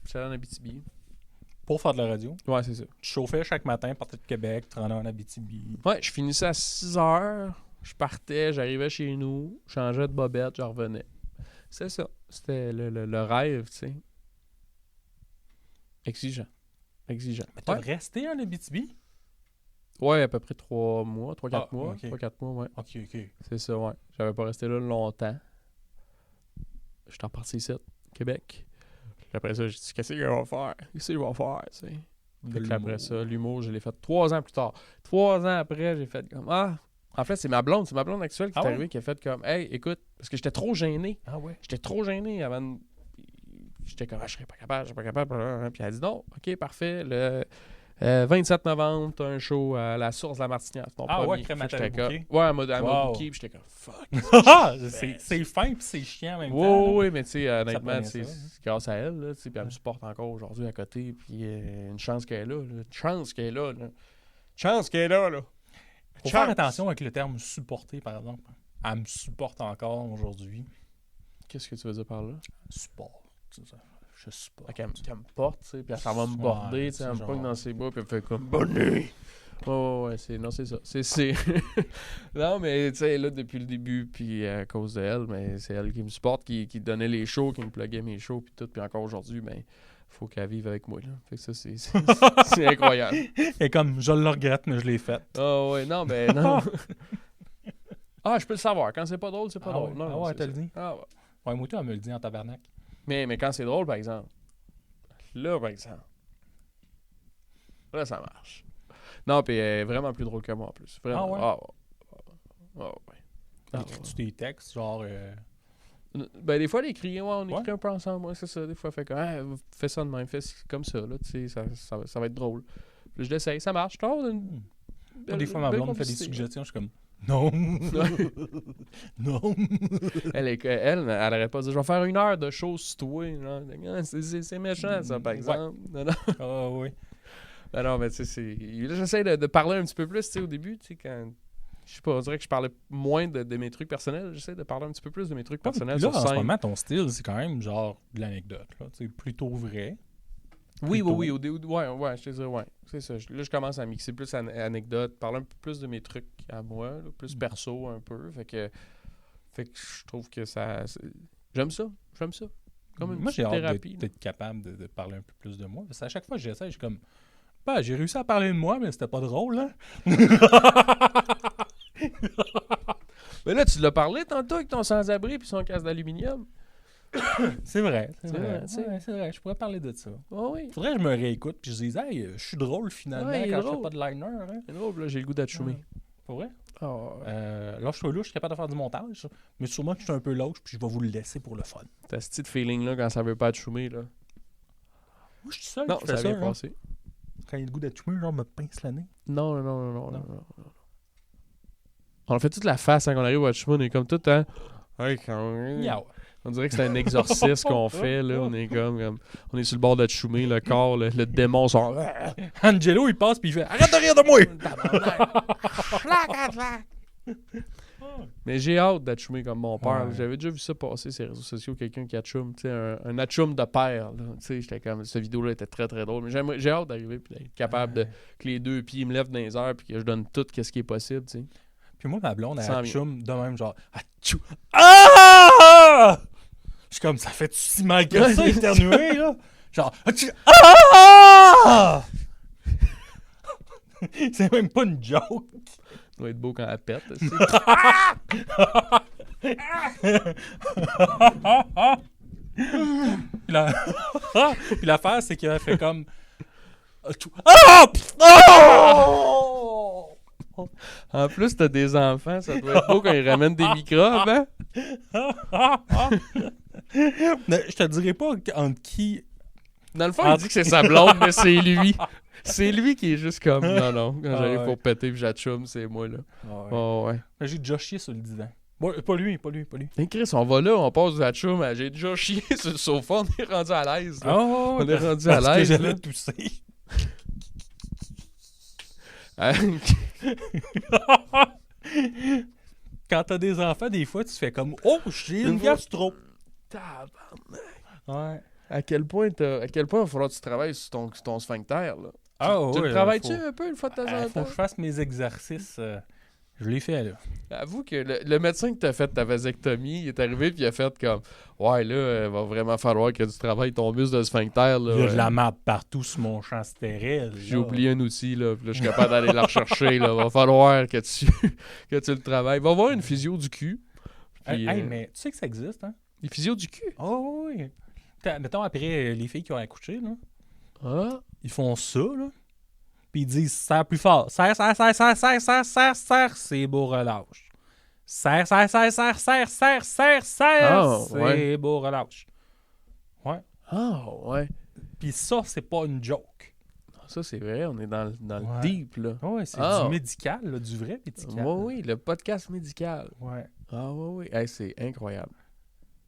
J'étais allé en Abitibi. Pour faire de la radio? Ouais, c'est ça. Tu chauffais chaque matin, partais de Québec, tu rentrais en Abitibi. Ouais, je finissais à 6 heures. Je partais, j'arrivais chez nous, je changeais de bobette, je revenais. C'est ça. C'était le rêve, tu sais. Exigeant. Mais t'as resté en Abitibi? Ouais, à peu près 3 mois, 3-4 mois. Okay. 3-4 mois, ouais. OK. C'est ça, ouais. J'avais pas resté là longtemps. J'étais reparti ici, Québec. Puis après ça, j'ai dit, qu'est-ce qu'il va faire? Qu'est-ce qu'il va faire, tu sais? Puis après ça, l'humour, je l'ai fait 3 ans plus tard. 3 ans après, j'ai fait comme, en fait, c'est ma blonde actuelle qui est arrivée, qui a fait comme, hey, écoute, parce que j'étais trop gêné. Ah ouais? J'étais trop gêné avant de... J'étais comme, je serais pas capable. Puis elle a dit non, ok, parfait. 27 novembre, t'as un show à la Source de la Martinière. C'est ton premier. Ouais, crème à tel bouquet. Ouais, à mode bouquet, puis j'étais comme, fuck. c'est fin, puis c'est chiant en même temps. Oui, mais tu sais, honnêtement, c'est grâce à elle, là, puis elle me supporte encore aujourd'hui à côté, puis une chance qu'elle est là. Une chance qu'elle est là. Chance qu'elle est là. Faut faire attention avec le terme supporter, par exemple. Elle me supporte encore aujourd'hui. Qu'est-ce que tu veux dire par là? Support. Je supporte. Qu'elle me porte, tu sais, puis elle s'en va me border, tu sais, elle me pogne dans ses bras, puis elle me fait comme bonne nuit. Ouais, c'est ça. C'est non, mais tu sais, là, depuis le début, puis à cause d'elle, mais c'est elle qui me supporte, qui donnait les shows, qui me pluguait mes shows, puis tout, puis encore aujourd'hui, ben, faut qu'elle vive avec moi, là. Fait que ça, c'est incroyable. Et comme, je le regrette, mais je l'ai fait. Ouais, non, ben, non. Je peux le savoir. Quand c'est pas drôle, c'est pas drôle. Ouais. Non, t'as le dit? Ouais. Ouais, moi, elle me le dit en tabarnak. Mais quand c'est drôle, par exemple. Là, par exemple. Là, ça marche. Non, puis elle est vraiment plus drôle que moi, en plus. Vraiment. Ouais. Écris-tu des textes, genre... Ben, des fois, on écrit un peu ensemble. Ouais, c'est ça. Des fois, fait comme, fais ça de même, fais comme ça, là, tu sais, ça va être drôle. Puis je l'essaye, ça marche. Des fois, ma blonde me fait des suggestions, je suis comme... Non! Non! Elle arrête pas de dire, je vais faire 1 heure de choses sur toi. C'est méchant, ça, par exemple. Ouais. Oui. Ben non, mais tu sais, là, j'essaie de parler un petit peu plus, tu sais, au début, tu sais, quand... Je sais pas, on dirait que je parlais moins de mes trucs personnels. J'essaie de parler un petit peu plus de mes trucs personnels là, sur en scène. ce moment, ton style, c'est quand même genre de l'anecdote, là. C'est plutôt vrai. Oui, ouais, je te dis, ouais. C'est ça. Là, je commence à mixer plus anecdotes, parler un peu plus de mes trucs à moi, là, plus perso un peu. Fait que je trouve que ça... J'aime ça. Comme une moi, j'ai hâte thérapie. d'être capable de parler un peu plus de moi. Parce à chaque fois que j'essaie, je suis comme... Bah, j'ai réussi à parler de moi, mais c'était pas drôle, hein? Mais là, tu l'as parlé tantôt avec ton sans-abri puis son casque d'aluminium. C'est vrai. Je pourrais parler de ça. Oh, oui. Faudrait que je me réécoute puis je dise, hey, je suis drôle finalement quand je fais pas de liner. Hein? C'est drôle, là, j'ai le goût d'achoumer. Pour vrai? Là, je suis capable de faire du montage, mais sûrement que je suis un peu lâche puis je vais vous le laisser pour le fun. T'as ce petit feeling-là quand ça veut pas achoumer, là? Moi, je suis seul. Non, ça vient passer. Quand il y a le goût d'achoumer, genre me pince le nez. Non. On a fait toute la face quand on arrive à achoumer, on est comme tout, hein? On dirait que c'est un exorcisme qu'on fait, là. On est comme on est sur le bord d'achoumer, le corps, le démon sort. Angelo, il passe puis il fait arrête de rire de moi! Mais j'ai hâte d'achoumer comme mon père. Ouais. J'avais déjà vu ça passer sur les réseaux sociaux, quelqu'un qui achoume, tu sais, un achoum de père. Tu sais, j'étais comme, cette vidéo-là était très très drôle. Mais j'ai hâte d'arriver et d'être capable que les 2 pieds me lèvent dans les airs puis que je donne tout ce qui est possible, tu sais. Puis moi, ma blonde, elle achoum de même, genre achou. Je suis comme, ça fait si mal que ça, éternuer, là. Genre achou. C'est même pas une joke. Ça doit être beau quand elle pète. Puis l'affaire, c'est qu'elle fait comme... En plus, t'as des enfants, ça doit être beau quand ils ramènent des microbes, hein? Je te dirais pas entre qui... Dans le fond, il dit que c'est sa blonde, mais c'est lui. C'est lui qui est juste comme, non, quand j'arrive pour péter pis j'achoume, c'est moi, là. Ouais. J'ai déjà chié sur le divan. Bon, pas lui. Mais Chris, on va là, on passe du achum, j'ai déjà chié sur le sofa, on est rendu à l'aise. On est rendu à l'aise. J'allais tousser. Quand t'as des enfants, des fois, tu fais comme, oh, j'ai une gastro. Tabarnak. Ouais. À quel point il va falloir que tu travailles sur ton sphincter, là? Tu le travailles-tu un peu une fois de temps en temps? Faut que je fasse mes exercices. Je l'ai fait, là. Avoue que le médecin qui t'a fait ta vasectomie, il est arrivé puis il a fait comme, ouais, là, il va vraiment falloir que tu travailles ton muscle de sphincter, là. Il y a de la merde partout sur mon champ stérile. J'ai oublié un outil, là, puis là, je suis capable d'aller la rechercher, là. Va falloir que tu le travailles. Va voir une physio du cul. Puis, mais tu sais que ça existe, hein? Les physios du cul? Oh, oui. Mettons, après, les filles qui ont accouché, là. Ah? Ils font ça, là. Puis ils disent serre plus fort. Serre, c'est beau relâche. Serre, c'est beau relâche. Ouais. Ah, ouais. Puis ça, c'est pas une joke. Ça, c'est vrai. On est dans le deep, là. Oui, c'est du médical, là, du vrai médical. Oui, le podcast médical. Ouais. Ah oui. Hey, c'est incroyable.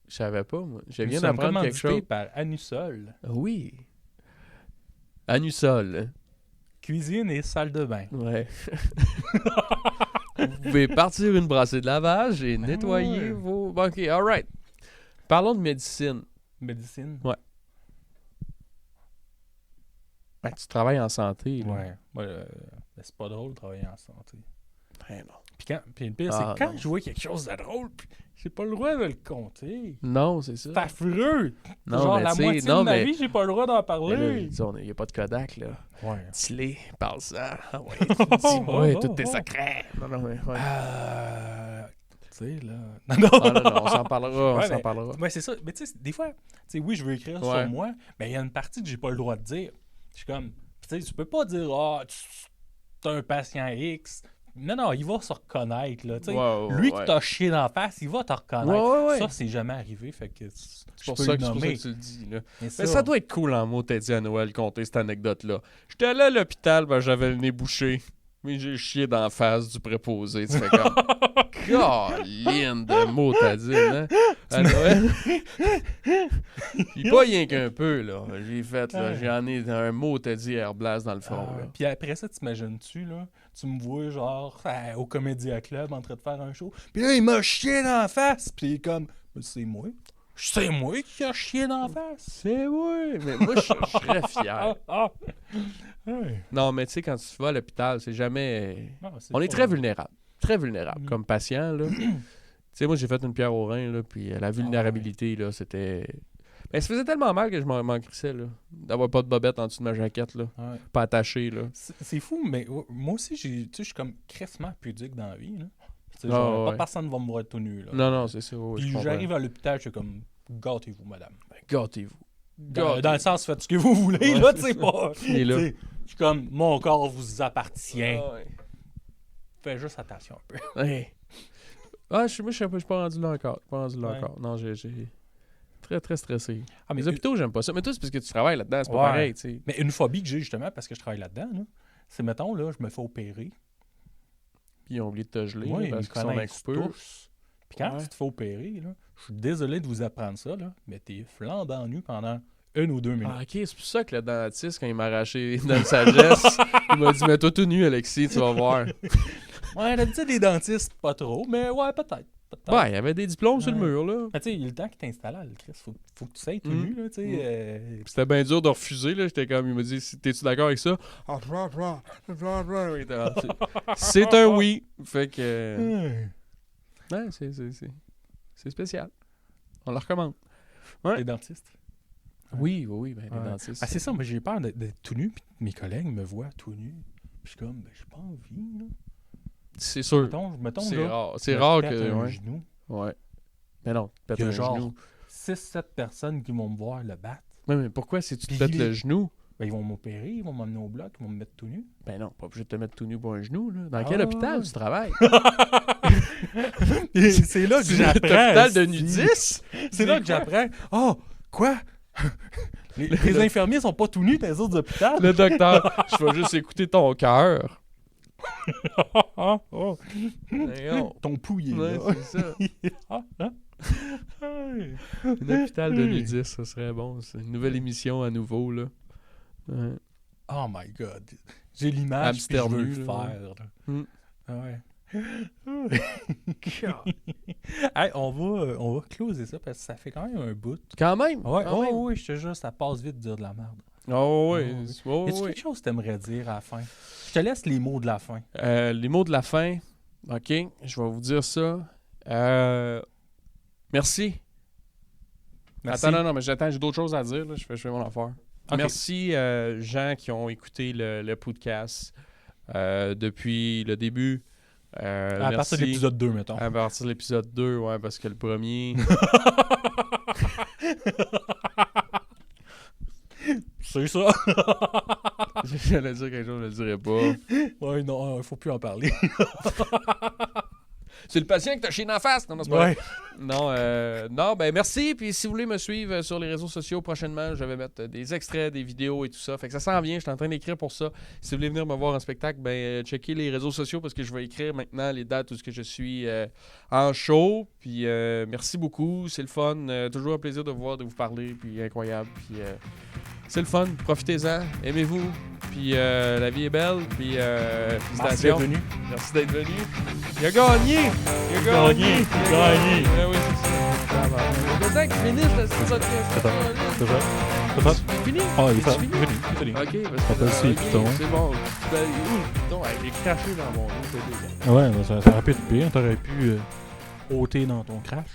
Je savais pas, moi. Je Nous viens sommes d'apprendre quelque chose. par Anusol. Oui. Anusol. Cuisine et salle de bain. Ouais. Vous pouvez partir une brassée de lavage et nettoyer vos... OK, all right. Parlons de médecine. Médecine? Ouais. Ben, tu travailles en santé. Là. Ouais. C'est pas drôle de travailler en santé. Ben non. Puis le pire, c'est quand je vois quelque chose de drôle, puis j'ai pas le droit de le compter. Non, c'est ça. C'est affreux. Non, genre, mais la moitié de ma vie, j'ai pas le droit d'en parler. Il n'y a pas de Kodak, là. Ouais. Dis-les, parle-ça. Ah ouais, dis-moi tous tes secrets. Non, mais... Ouais. Tu sais, là... Non, on s'en parlera, Ouais, c'est ça. Mais tu sais, des fois, oui, je veux écrire sur moi, mais il y a une partie que j'ai pas le droit de dire. Je suis comme... Tu sais, tu peux pas dire « tu es un patient X ». Non, il va se reconnaître, là. Lui qui t'a chié dans la face, il va te reconnaître. Ça, c'est jamais arrivé, fait que c'est pour ça que tu le dis, là. Mais ça doit être cool en mots, t'as dit à Noël, compter cette anecdote-là. J'étais allé à l'hôpital, j'avais le nez bouché, mais j'ai chié dans la face du préposé. Tu fais comme... Caline de mots, t'as dit, hein? À Noël. Puis pas rien qu'un peu, là. J'ai fait, là, j'en ai un mot, t'as dit, Airblast dans le front, là. Puis après ça, t'imagines-tu, là? Tu me vois, genre, au Comédia Club, en train de faire un show. Puis là, il m'a chié dans la face. Puis il est comme, c'est moi. C'est moi qui a chié dans la face. C'est moi. Mais moi, je serais fier. Non, mais tu sais, quand tu vas à l'hôpital, c'est jamais... Non, on est très vulnérable. Très vulnérable. Comme patient, là. Tu sais, moi, j'ai fait une pierre au rein, là, puis la vulnérabilité, là, c'était... Ben, ça faisait tellement mal que je m'en crissais, là. D'avoir pas de bobette en dessous de ma jaquette, là. Ouais. Pas attaché, là. C'est fou, mais moi aussi, je suis comme crissement pudique dans la vie, là. Genre, pas personne va me voir tout nu, là. Non, c'est ça. Puis j'arrive à l'hôpital, je suis comme, gâtez-vous, madame. Ben, gâtez-vous. Dans le sens, faites ce que vous voulez, là, tu sais pas. Je suis comme, mon corps vous appartient. Fais juste attention un peu. Hey. Moi, je suis pas rendu là encore. Non, j'ai... Très, très stressé. Les hôpitaux, j'aime pas ça. Mais toi, c'est parce que tu travailles là-dedans, c'est pas pareil, tu sais. Mais une phobie que j'ai, justement, parce que je travaille là-dedans, là, c'est, mettons, là, je me fais opérer. Puis ils ont oublié de te geler, parce qu'ils sont dans coupure. Puis quand tu te fais opérer, là, je suis désolé de vous apprendre ça, là, mais t'es flambant nu pendant 1 ou 2 minutes. Ah, OK, c'est pour ça que le dentiste, quand il m'a arraché dans le sagesse, il m'a dit « Mets-toi tout nu, Alexis, tu vas voir. » Ouais, d'habitude, les dentistes, pas trop, mais ouais, peut-être. Ouais, il y avait des diplômes sur le mur, là. Mais tu sais, il y a le temps qu'il t'installe, Chris. Faut que tu sois tout nu, là, tu sais. C'était bien dur de refuser, là. J'étais comme, il m'a dit, t'es-tu d'accord avec ça? C'est un oui. Fait que... Ouais, c'est spécial. On le recommande. Ouais. Les dentistes. Oui, ben les dentistes. Ah, c'est ça, moi j'ai peur d'être tout nu, puis mes collègues me voient tout nu. Puis je suis comme, ben j'ai pas envie, là. C'est sûr. Mettons c'est là, rare. C'est rare que... un genou. Ouais. Mais non, pète un genou. 6-7 personnes qui vont me voir le battre. Ouais, mais pourquoi si tu te pètes le genou? Ben, ils vont m'opérer, ils vont m'emmener au bloc, ils vont me mettre tout nu. Ben non, pas obligé de te mettre tout nu pour un genou, là. Dans quel hôpital tu travailles? C'est là que j'apprends. L'hôpital de nudistes? C'est là que j'apprends. Oh, quoi? Les infirmiers sont pas tout nus dans les autres hôpitaux. Le docteur, je vais juste écouter ton cœur. Ton pouille, là. C'est ça. Un hôpital de nudistes, ça serait bon. C'est une nouvelle émission à nouveau, là. Ouais. Oh my God. J'ai l'image que je veux le faire. Ouais. Hey, on va closer ça parce que ça fait quand même un bout. Quand même? Oui, je te jure, ça passe vite de dire de la merde. Oh oui. Y a-tu quelque chose que tu aimerais dire à la fin? Je te laisse les mots de la fin. Les mots de la fin. OK, je vais vous dire ça. Merci. Attends, non, mais j'ai d'autres choses à dire. Là. Je fais mon affaire. Okay. Merci, gens qui ont écouté le podcast depuis le début. À partir de l'épisode 2, mettons. À partir de l'épisode 2, ouais, parce que le premier... C'est ça. J'allais dire quelque chose, je le dirais pas. Ouais, non, faut plus en parler. C'est le patient que t'as chié dans la face. Non, c'est pas vrai. Non, ben merci. Puis si vous voulez me suivre sur les réseaux sociaux prochainement, je vais mettre des extraits, des vidéos et tout ça. Fait que ça s'en vient, je suis en train d'écrire pour ça. Si vous voulez venir me voir en spectacle, ben checkez les réseaux sociaux parce que je vais écrire maintenant les dates où je suis en show. Puis merci beaucoup, c'est le fun. Toujours un plaisir de vous parler, puis incroyable. Puis c'est le fun, profitez-en, aimez-vous. Puis la vie est belle, puis félicitations. Merci d'être venu. Il a gagné! Oui, c'est ça. Il y a qu'il finisse, c'est ça. C'est fini? Ah, il est fini. Ok, c'est bon. Le piton, il est craché dans mon dos. Ouais, ça aurait pu être pire. T'aurais pu ôter dans ton crash.